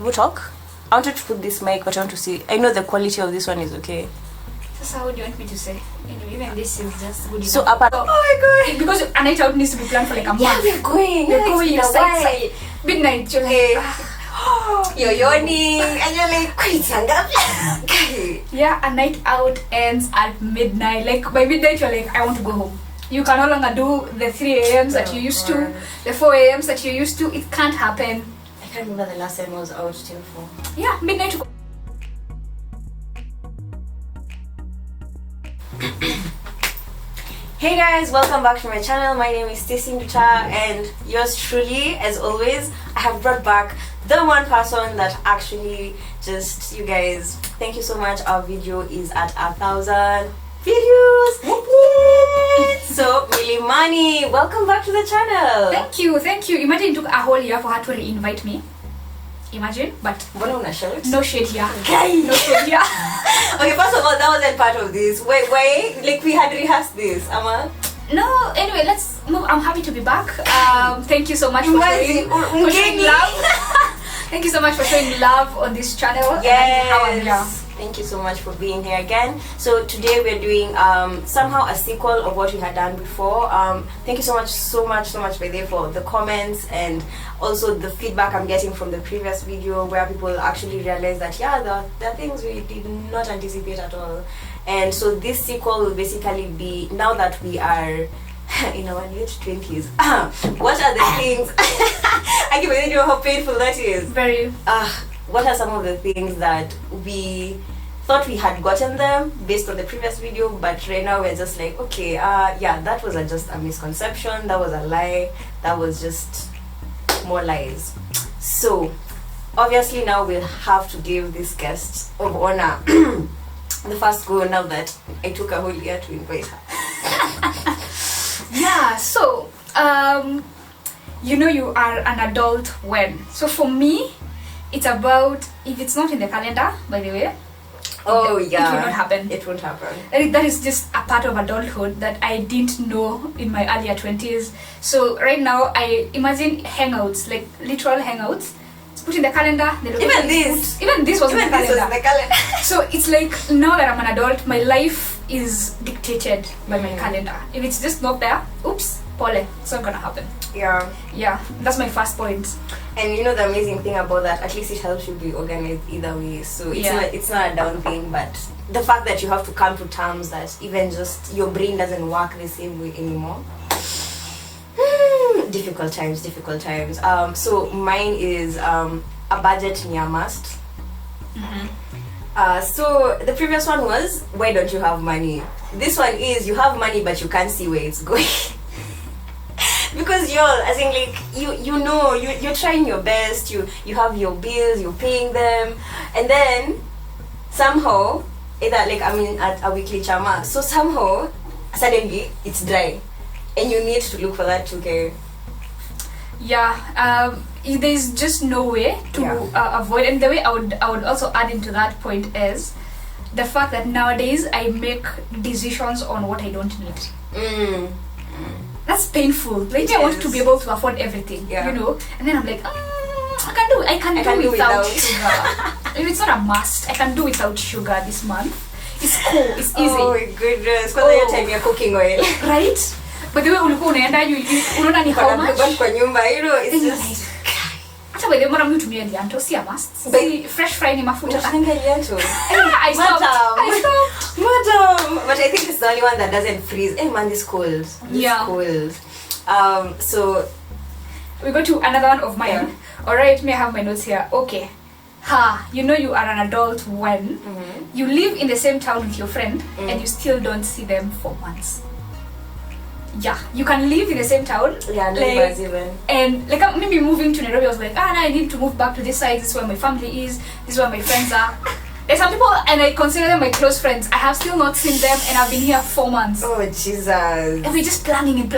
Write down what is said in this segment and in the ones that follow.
We'll talk. I wanted to put this mic, but I want to see. I know the quality of this one is okay. So how do you want me to say? Anyway, even this is just good enough. So apart. Oh my god! Because a night out needs to be planned for like a month. Yeah, we're going. We're going. Like, midnight. You're like, you're yawning, and you're like, yeah, a night out ends at midnight. Like by midnight, you're like, I want to go home. You can no longer do the 3 a.m.s that you used to, the 4 a.m.s that you used to. It can't happen. I can't remember the last time I was out till 4. Yeah, midnight. Hey guys, welcome back to my channel. My name is Stacey Nduta, and yours truly, as always, I have brought back the one person that actually just, you guys, thank you so much. Our video is at 1,000 videos. Yay! So Millie Money, welcome back to the channel. Thank you. Imagine it took a whole year for her to re-invite me. Imagine, but no shade here. Okay. No shade here. Okay, first of all, that wasn't part of this. Wait, like we had rehearsed this, Ama. No, anyway, let's move. I'm happy to be back. Thank you so much for showing love. Thank you so much for showing love on this channel. Yes. Thank you so much for being here again. So today we're doing somehow a sequel of what we had done before. Thank you so much by the way for the comments and also the feedback I'm getting from the previous video, where people actually realize that there are things we did not anticipate at all. And so this sequel will basically be, now that we are in our late 20s, what are the things I can imagine how painful that is. Very. What are some of the things that we thought we had gotten them based on the previous video, but right now we're just like, okay, that was just a misconception, that was a lie, that was just more lies. So obviously now we'll have to give this guest of honor the first go, now that I took a whole year to invite her. Yeah, so you are an adult when. So for me, it's about, if it's not in the calendar, by the way, it will not happen. It won't happen. That is just a part of adulthood that I didn't know in my earlier 20s. So right now, I imagine hangouts, like literal hangouts. It's put in the calendar. Even this was in the calendar. Was in the calendar. So it's like, now that I'm an adult, my life is dictated by my calendar. If it's just not there, oops, pole, it's not gonna happen. Yeah, that's my first point. And you know the amazing thing about that, at least it helps you be organized either way. So it's not a down thing, but the fact that you have to come to terms that even just your brain doesn't work the same way anymore. Difficult times. So mine is a budget near must. So the previous one was, why don't you have money? This one is, you have money but you can't see where it's going. Because I think like you're trying your best, you have your bills, you're paying them, and then somehow either like at a weekly chama, so somehow suddenly it's dry and you need to look for that 2K. There's just no way to avoid. And the way I would also add into that point is the fact that nowadays I make decisions on what I don't need. That's painful. Like, I want to be able to afford everything, and then I'm like, I can do without sugar. If it's not a must, I can do without sugar this month. It's cool, it's easy. Oh my goodness, because your time you're cooking oil. Right? But the way ulikuwa unaenda, unaona ni how much? Kwa nyumba, it's just... Hata by the way, mtu tumia lianto, si a must. See, fresh fry ni mafuta. Unafunga lianto? I stopped. Madam! But I think it's the only one that doesn't freeze. Hey man, it's cold. It's cold. So... we go to another one of mine. Alright, may I have my notes here? Okay. You are an adult when you live in the same town with your friend and you still don't see them for months. Yeah, you can live in the same town. Yeah, neighbors even. And like maybe moving to Nairobi, I was like, I need to move back to this side. This is where my family is. This is where my friends are. There's some people, and I consider them my close friends. I have still not seen them, and I've been here 4 months. Oh Jesus! And we're just planning.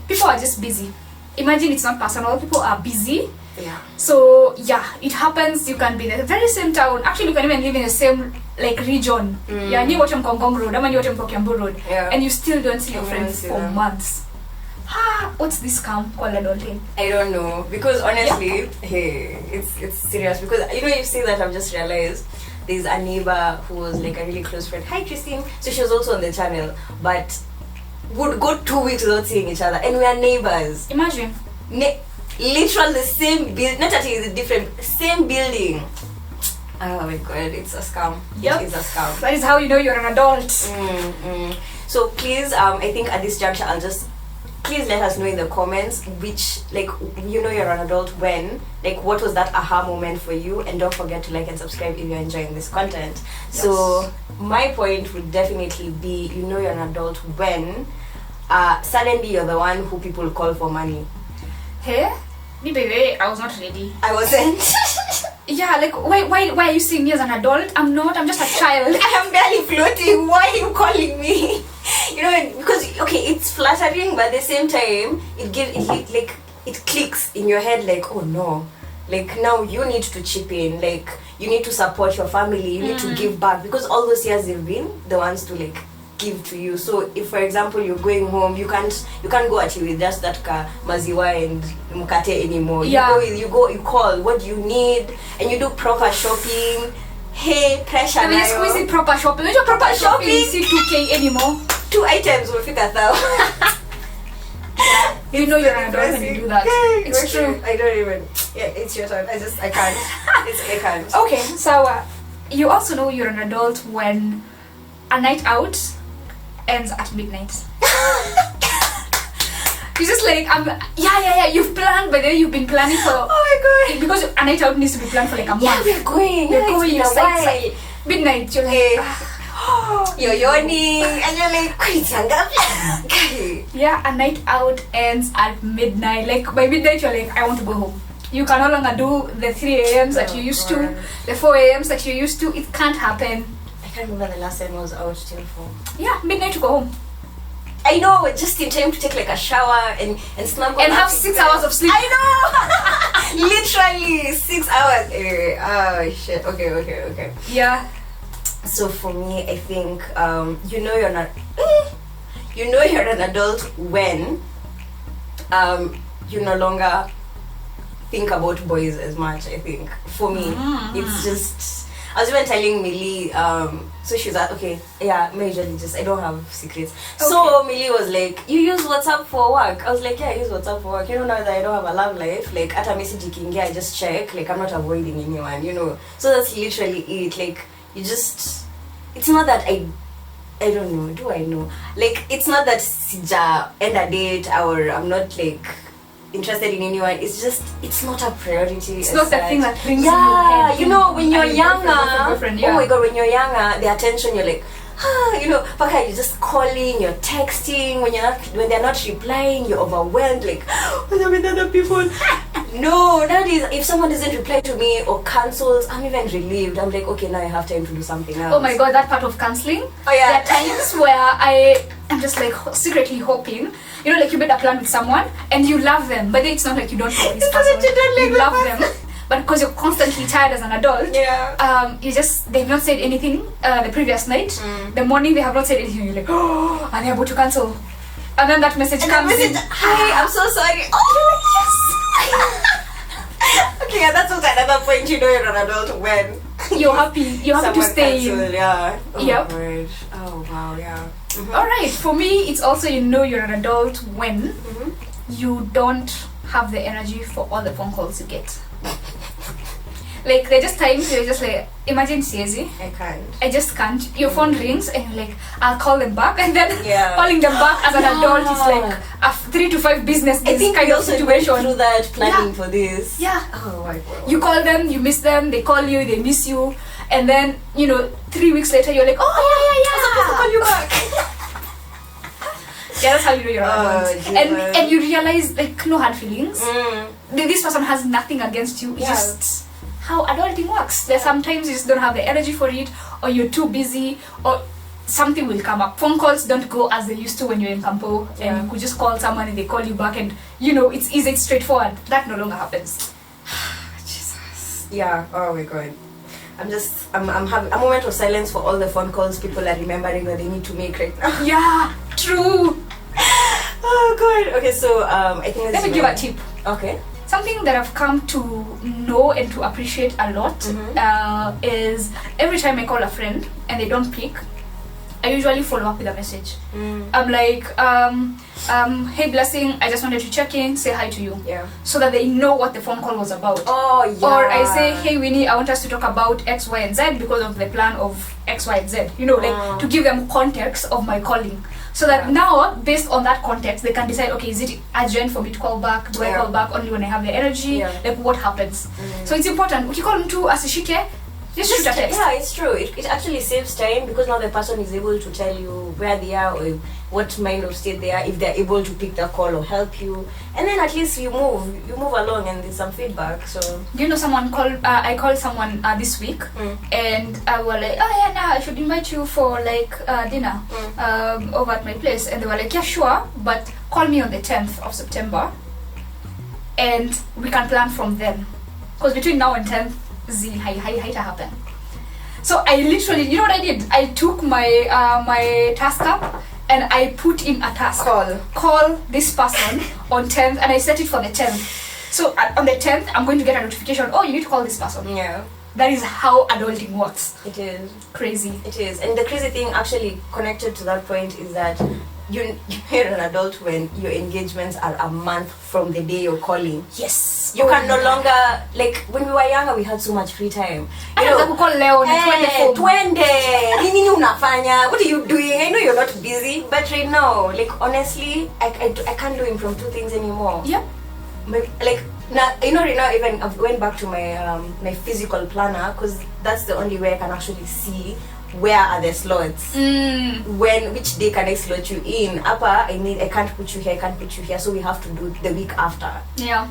People are just busy. Imagine it's not personal. People are busy. Yeah. So it happens. You can be in the very same town. Actually, you can even live in the same like region. Yeah, near Wacham Kongkong Road, near Wacham Kiambu Road, and you still don't see your friends for months. what's this scam called adulting? I don't know, because honestly, hey, it's serious, because you see that I've just realized there's a neighbor who was like a really close friend. Hi Christine. So she was also on the channel, but would go 2 weeks without seeing each other, and we are neighbors. Imagine. Literally the same building, not that it's different, same building. Oh my god, it's a scam. Yep. It is a scam. That is how you know you're an adult. So please, I think at this juncture, please let us know in the comments which, like, you're an adult when, like, what was that aha moment for you, and don't forget to like and subscribe if you're enjoying this content. Yes. So my point would definitely be, you're an adult when suddenly you're the one who people call for money. Hey, me baby, I was not ready. I wasn't. Yeah, like, why are you seeing me as an adult? I'm not, I'm just a child. I am barely floating. Why are you calling me? Because, okay, it's flattering, but at the same time, it clicks in your head, like, oh no. Like, now you need to chip in. Like, you need to support your family. You need to give back. Because all those years they've been the ones to, like, give to you. So if, for example, you're going home, you can't go at you with just that maziwa and mukate anymore. Yeah. You call what you need, and you do proper shopping. Hey, pressure. I mean, it's squeezing proper shopping. Don't you proper shopping? See 2K anymore. 2 items will figure out. You know you're an adult when you do that. It's true. I don't even. Yeah, it's your turn. I can't. I can't. Okay, so you also know you're an adult when a night out ends at midnight. You're just like, yeah, you've planned, but then you've been planning for, oh my god, because a night out needs to be planned for like a month. Yeah, we're going, you're like, midnight, you're like, you're yawning, and you're like, yeah, a night out ends at midnight. Like, by midnight, you're like, I want to go home. You can no longer do the 3 a.m.s that you used to, the 4 a.m.s that you used to. It can't happen. I can't remember the last time I was out till 4. Yeah, midnight to go home. I know, just in time to take like a shower and snuggle and have 6 hours of sleep. I know. Literally 6 hours. Oh shit. Okay. Yeah. So for me, I think you're not. You're an adult when you no longer think about boys as much. I think for me, it's just. I was even telling Millie, so she's like, okay, yeah, majorly just, I don't have secrets. Okay. So Millie was like, you use WhatsApp for work? I was like, yeah, I use WhatsApp for work. Now that I don't have a love life, like, at a message I just check, like, I'm not avoiding anyone, So that's literally it. Like, you just, it's not that I don't know, do I know? Like, it's not that sija end a date or I'm not, like, interested in anyone. It's just, it's not a priority. It's not the thing that brings you head. When you're younger, boyfriend, oh my god, when you're younger, the attention, you're like, Paka, you're just calling, you're texting, when they're not replying, you're overwhelmed, like, what are with other people? No, nowadays, if someone doesn't reply to me or cancels, I'm even relieved. I'm like, okay, now I have time to do something else. Oh my god, that part of cancelling. Oh yeah. There are times where I'm just like secretly hoping, like you made a plan with someone and you love them, but it's not like you don't love this person. You love them. But because you're constantly tired as an adult, they've not said anything the previous night. The morning they have not said anything. You're like, oh, are they about to cancel? And then that message comes in. Hi, I'm so sorry. Oh, yes. Okay, and that's also another point. You're an adult when you're happy to stay in. Yeah. Oh, yep. Word. Oh wow. Yeah. All right. For me, it's also you're an adult when you don't have the energy for all the phone calls you get. Like, they're just times you're just like, imagine Siezi. I can't. I just can't. Your phone rings and you're like, I'll call them back, and then calling them back as an adult is like a 3 to 5 business days kind of situation. Through that planning for this. Yeah. Oh my god. You call them, you miss them, they call you, they miss you, and then 3 weeks later you're like, oh yeah. I'm supposed to call you back. Yeah, that's how you know you're an adult. And you realize, like, no hard feelings. This person has nothing against you. Just how adulting works. There's sometimes you just don't have the energy for it, or you're too busy, or something will come up. Phone calls don't go as they used to when you're in Campo, and you could just call someone and they call you back, and it's easy, it's straightforward. That no longer happens. Jesus. Yeah. Oh my god. I'm having a moment of silence for all the phone calls people are remembering that they need to make right now. Yeah. True. Oh god. Okay, so I think let me give a tip. Okay. Something that I've come to know and to appreciate a lot is every time I call a friend and they don't pick, I usually follow up with a message. I'm like, hey Blessing, I just wanted to check in, say hi to you. Yeah. So that they know what the phone call was about. Oh yeah. Or I say, hey Winnie, I want us to talk about X, Y, and Z because of the plan of X, Y, and Z. You know, like to give them context of my calling. So that now, based on that context, they can decide, okay, is it urgent for me to call back? Do I call back only when I have the energy? Like what happens? So it's important. If you call them to asishike, just shoot a text. Yeah, it's true. It actually saves time because now the person is able to tell you where they are or what mind of state they are, if they're able to pick the call or help you, and then at least you move along and there's some feedback. So do you know someone called? I called someone this week, and I was like, oh yeah, nah, I should invite you for like dinner over at my place, and they were like, yeah, sure, but call me on the 10th of September, and we can plan from then, because between now and 10th. Hi to happen. So I literally, you know what I did? I took my my task app and I put in a task. Call this person on 10th, and I set it for the 10th. So on the 10th, I'm going to get a notification. Oh, you need to call this person. Yeah. That is how adulting works. It is crazy. It is, and the crazy thing actually connected to that point is that you're an adult when your engagements are a month from the day you're calling. Yes. You can no longer, like when we were younger, we had so much free time. You know, call Leo, what are you doing? I know you're not busy, but right now, like honestly, I can't do impromptu things anymore. Yep. Like now, you know, right now even I went back to my my physical planner because that's the only way I can actually see where are the slots, which day can I slot you in. I can't put you here, I can't put you here, so we have to do the week after. Yeah.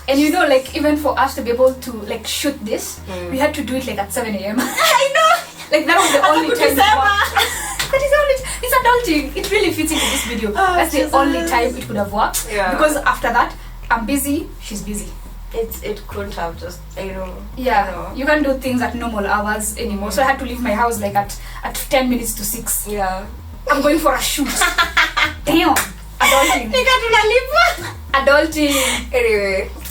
And you know, like even for us to be able to like shoot this, we had to do it like at 7 a.m. I know. Like that was the only time. That is only. It's adulting. It really fits into this video. That's the only time it would have worked. Yeah. Because after that, I'm busy. She's busy. It couldn't have just, you know. Yeah. You know. You can't do things at normal hours anymore. So I had to leave my house like at 10 minutes to 6. Yeah. I'm going for a shoot. Damn. Adulting. Adulting.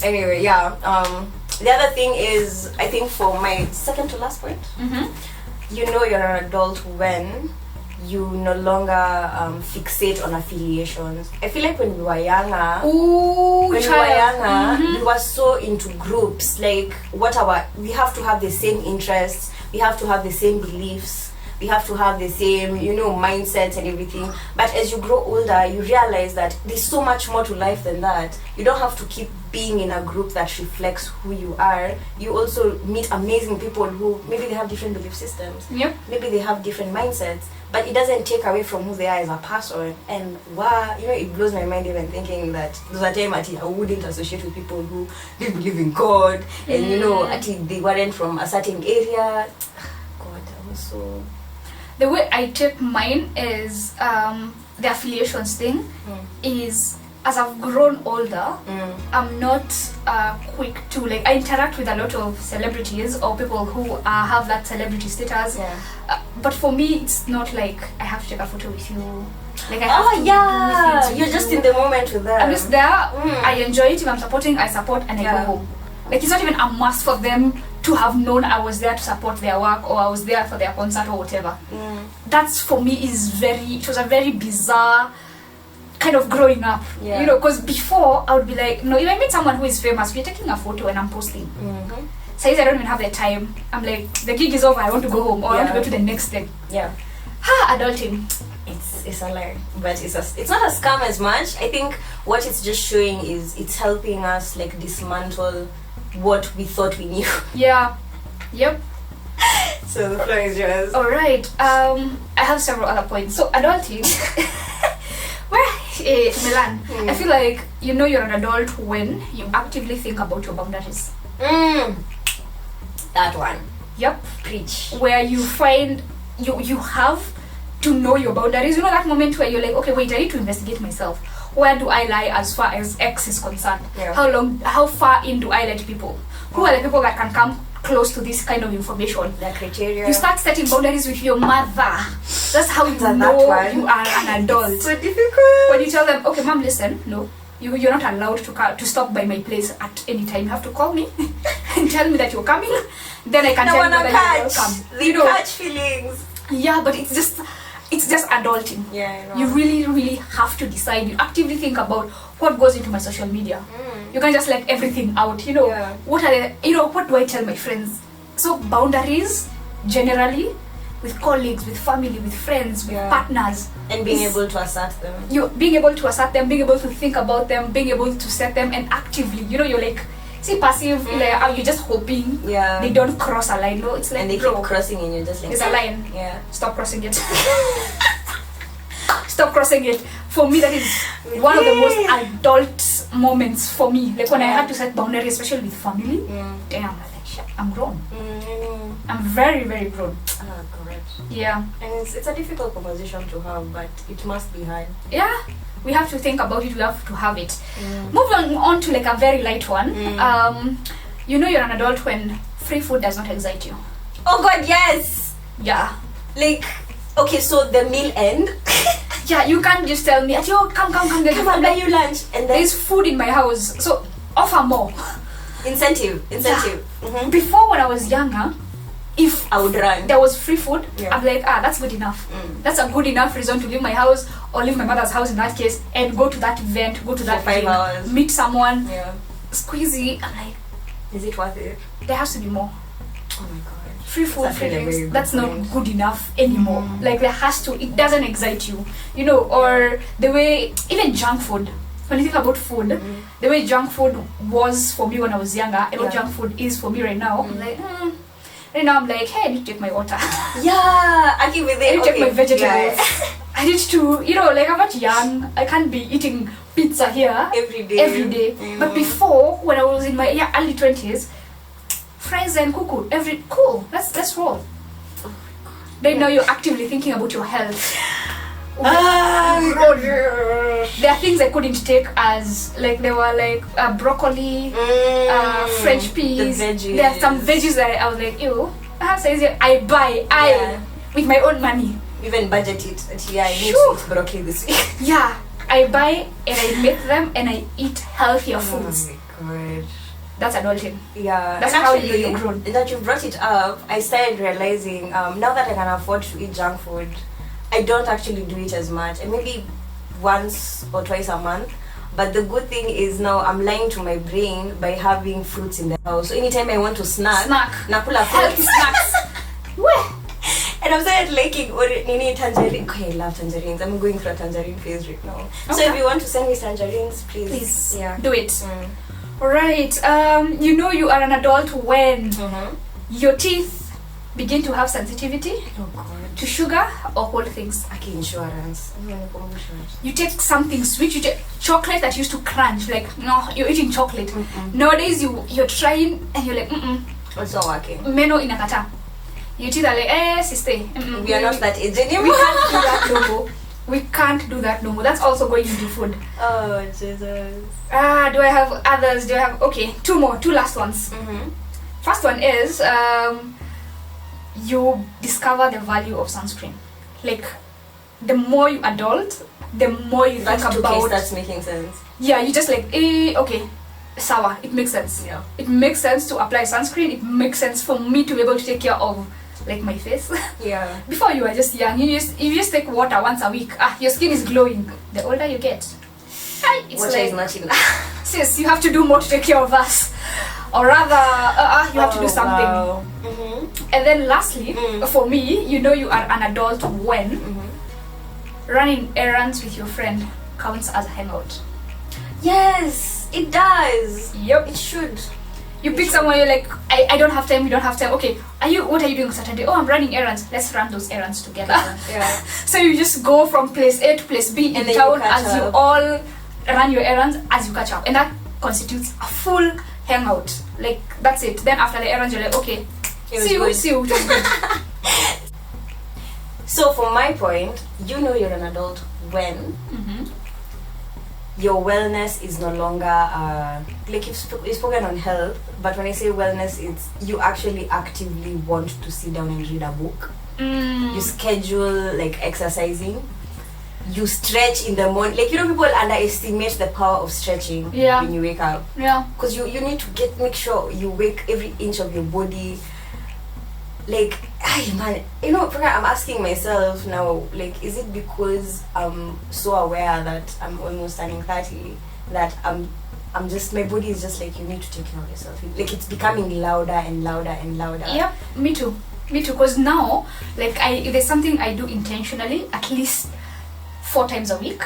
Anyway, yeah. The other thing is, I think for my second to last point, you know you're an adult when you no longer fixate on affiliations. I feel like when we were younger, we were so into groups. Like we have to have the same interests, we have to have the same beliefs, we have to have the same, you know, mindsets and everything. But as you grow older, you realize that there's so much more to life than that. You don't have to keep being in a group that reflects who you are. You also meet amazing people who maybe they have different belief systems. Yep. Maybe they have different mindsets, but it doesn't take away from who they are as a person. And wow, you know, it blows my mind even thinking that there's a time I wouldn't associate with people who didn't believe in God, and you know, they weren't from a certain area. God, I was so. The way I take mine is the affiliations thing is, as I've grown older, I'm not quick to, like, I interact with a lot of celebrities or people who have that celebrity status. Yeah. But for me, it's not like I have to take a photo with you. Like I have to do things with you're just in the moment with them. I'm just there. I enjoy it. If I'm supporting, I support, and I go home. Like it's not even a must for them to have known I was there to support their work or I was there for their concert or whatever. That's for me it was a very bizarre kind of growing up, you know, because before I would be like, no, if I meet someone who is famous, we're taking a photo and I'm posting. So I don't even have the time. I'm like, the gig is over, I want to go home, or I want to go to the next thing. Yeah. Adulting. It's a lie, but it's not a scam as much. I think what it's just showing is it's helping us like dismantle what we thought we knew. Yeah. Yep. So the floor is yours. All right. I have several other points. So adulting. Milan, I feel like you know you're an adult when you actively think about your boundaries. That one. Yep. Preach. Where you find you have to know your boundaries. You know that moment where you're like, okay, wait, I need to investigate myself. where do I lie as far as X is concerned? Yeah. How far in do I let people? Who are the people that can come close to this kind of information? The criteria. You start setting boundaries with your mother. That's how you That know one. you are an adult. So difficult. When you tell them, okay, mom, listen, no, you're not allowed to stop by my place at any time. You have to call me and tell me that you're coming. Then I can tell you whether you're welcome. You know, catch feelings. Yeah, but it's just adulting. Yeah, I know. You really have to decide. You actively think about what goes into my social media. You can't just let everything out. You know, Yeah. what do I tell my friends? So boundaries, generally, with colleagues, with family, with friends, with partners, and being able to assert them. You being able to assert them, being able to think about them, being able to set them, and actively, you're like, see, passive, like, you're just hoping they don't cross a line. No, it's like, and they keep crossing and you're just like, there's a line. Yeah. Stop crossing it. Stop crossing it. For me, that is one of the most adult moments for me. Like when I had to set boundaries, especially with family. Damn, I'm like, shit, I'm grown. I'm very, very grown. Oh, correct. Yeah. And it's a difficult conversation to have, but it must be had. Yeah. We have to think about it. We have to have it. Moving on to like a very light one. You're an adult when free food does not excite you. Oh God, yes. Yeah. Like, okay, so the meal end. Yeah, you can't just tell me, yo, come, Come on, buy you lunch, and then there's food in my house, so offer more. Incentive. Yeah. Before, when I was younger, if I would run, there was free food, I'm like, that's good enough. That's a good enough reason to leave my house or leave my mother's house in that case and go to that event, go to that 5 hours, meet someone, yeah, squeezy. I'm like, is it worth it? There has to be more. Oh my God. Free food, free drinks, that's not good enough anymore. Like there has to, it doesn't excite you, or the way, even junk food, when you think about food, the way junk food was for me when I was younger and what junk food is for me right now, I'm like, right now I'm like, hey, I need to take my water. Yeah, I keep with it. I need to take my vegetables. I need to, like I'm not young, I can't be eating pizza here every day. But before, when I was in my early 20s, fries and cuckoo, let's roll. Right now you're actively thinking about your health. There are things I couldn't take as, like, they were like broccoli, French peas. There are some veggies that I was like, ew. I buy with my own money. Even budget it. Yeah, I need to eat broccoli this week. Yeah, I buy and I make them and I eat healthier foods. Oh my God. That's adulting. Yeah, that's how you're grown. That you brought it up, I started realizing now that I can afford to eat junk food, I don't actually do it as much, and maybe once or twice a month. But the good thing is now I'm lying to my brain by having fruits in the house. So anytime I want to snack, nakula healthy snacks. And I've started liking tangerine. Okay, I love tangerines. I'm going through a tangerine phase right now. Okay. So if you want to send me tangerines, please do it. Right. You are an adult when your teeth begin to have sensitivity to sugar or whole things. Okay, insurance. You take something sweet, you take chocolate that used to crunch, like, no, you're eating chocolate. Nowadays, you're trying and you're like, it's not working. Meno inakata. Your teeth are like, sister. We are not that age anymore. We can't do that no more. We can't do that no more. That's also going into food. Oh, Jesus. Do I have others? Okay, two last ones. First one is, you discover the value of sunscreen. Like, the more you adult, the more you think about. That's making sense. Yeah, you just like, okay, sour. It makes sense. Yeah. It makes sense to apply sunscreen. It makes sense for me to be able to take care of, like, my face. Yeah. Before you were just young, if you just take water once a week, your skin is glowing. The older you get, it's water is not enough. Sis, you have to do more to take care of us. Or rather, you have to do something. Wow. And then lastly, for me, you are an adult when running errands with your friend counts as a hangout. Yes, it does. Yep. It should. You pick someone, you're like, I don't have time, you don't have time. Okay, what are you doing Saturday? Oh, I'm running errands. Let's run those errands together. Yeah. So you just go from place A to place B in town as you all run your errands as you catch up. And that constitutes a full hangout. Like, that's it. Then after the errands, you're like, okay, see you. It was good. So from my point, you're an adult when your wellness is no longer like you've spoken on health, but when I say wellness, it's you actually actively want to sit down and read a book. You schedule like exercising. You stretch in the morning. Like, you know, people underestimate the power of stretching when you wake up. Yeah. Because you need to make sure you wake every inch of your body. Like, man, you know, I'm asking myself now, like, is it because I'm so aware that I'm almost turning 30 that I'm just, my body is just like, you need to take care of yourself. Like, it's becoming louder and louder and louder. Yep, me too, because now, like, if there's something I do intentionally, at least 4 times a week,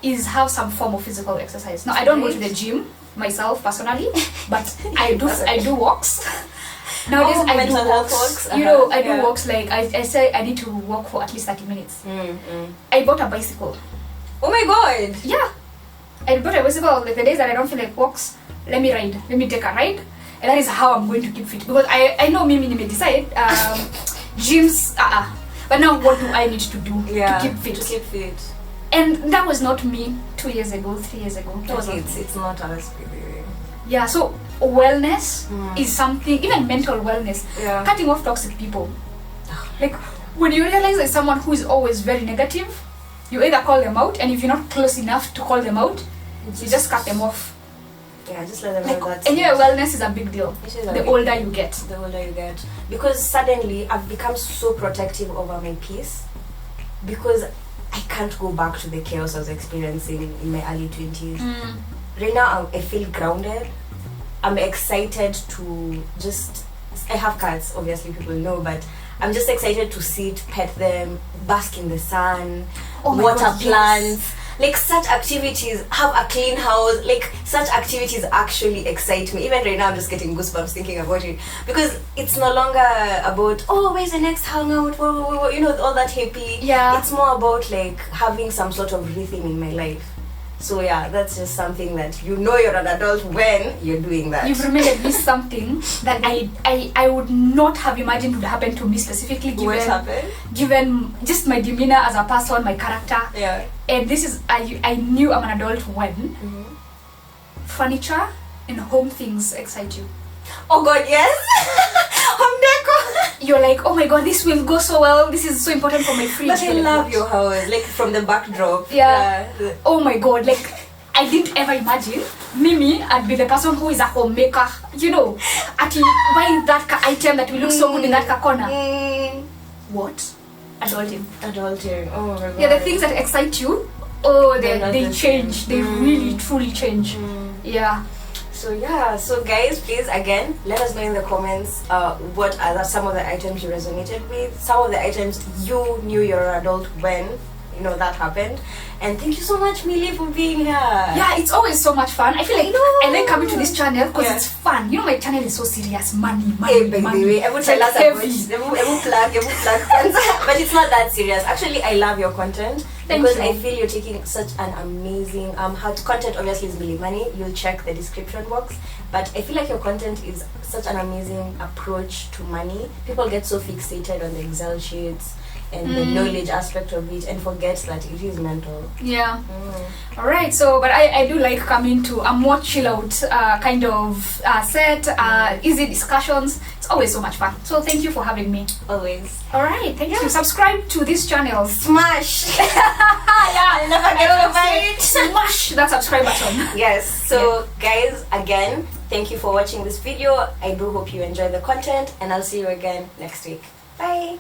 is have some form of physical exercise. Now, I don't go to the gym myself personally, but I do walks. Nowadays, I do walks. You know, I do walks. Like I say, I need to walk for at least 30 minutes. I bought a bicycle. Oh my god! Yeah, I bought a bicycle. Like the days that I don't feel like walks, let me ride. Let me take a ride, and that is how I'm going to keep fit. Because I know me may decide gyms. But now, what do I need to do to keep fit? To keep fit. And that was not me 2 years ago, 3 years ago. It's not us. Yeah, so wellness is something, even mental wellness, cutting off toxic people. Like, when you realize there's someone who is always very negative, you either call them out, and if you're not close enough to call them out, you just cut them off. Yeah, just let them know that. And your wellness is a big deal. The older you get. The older you get. Because suddenly, I've become so protective over my peace. Because I can't go back to the chaos I was experiencing in my early 20s. Right now, I feel grounded. I'm excited to just... I have cats, obviously people know, but I'm just excited to sit, pet them, bask in the sun, water plants. Like, such activities, have a clean house, like, such activities actually excite me. Even right now, I'm just getting goosebumps thinking about it. Because it's no longer about, oh, where's the next hangout, you know, all that happy. Yeah. It's more about, like, having some sort of rhythm in my life. So, yeah, that's just something that you know you're an adult when you're doing that. You've reminded me something that I would not have imagined would happen to me specifically, given just my demeanor as a person, my character. Yeah. And this is, I knew I'm an adult when furniture and home things excite you. Oh god, yes! Home deco! You're like, oh my god, this will go so well, this is so important for my fridge. But I love your house, like from the backdrop. Yeah. Oh my god, like, I didn't ever imagine Mimi, I'd be the person who is a homemaker, you know, actually buying that item that will look so good in that corner. What? Adulting. Oh my god. Yeah, the things that excite you, they change. They really, truly change. Yeah. So guys, please again let us know in the comments what are some of the items you resonated with, some of the items you knew you're an adult when you know that happened. And thank you so much, Millie, for being here. Yeah, it's always so much fun. I feel like I like coming to this channel because it's fun. You know, my channel is so serious. Money. Everyone tell us about but it's not that serious. Actually, I love your content. Because I feel you're taking such an amazing content. Obviously is Millie Money, you'll check the description box, but I feel like your content is such an amazing approach to money. People get so fixated on the Excel sheets and the knowledge aspect of it and forget that it is mental. Yeah. Alright, so but I do like coming to a more chill out kind of set, easy discussions. It's always so much fun. So thank you for having me. Always. Alright, thank you. Subscribe to this channel. Smash! Yeah, never get smash that subscribe button. Yes. So guys, again, thank you for watching this video. I do hope you enjoy the content and I'll see you again next week. Bye.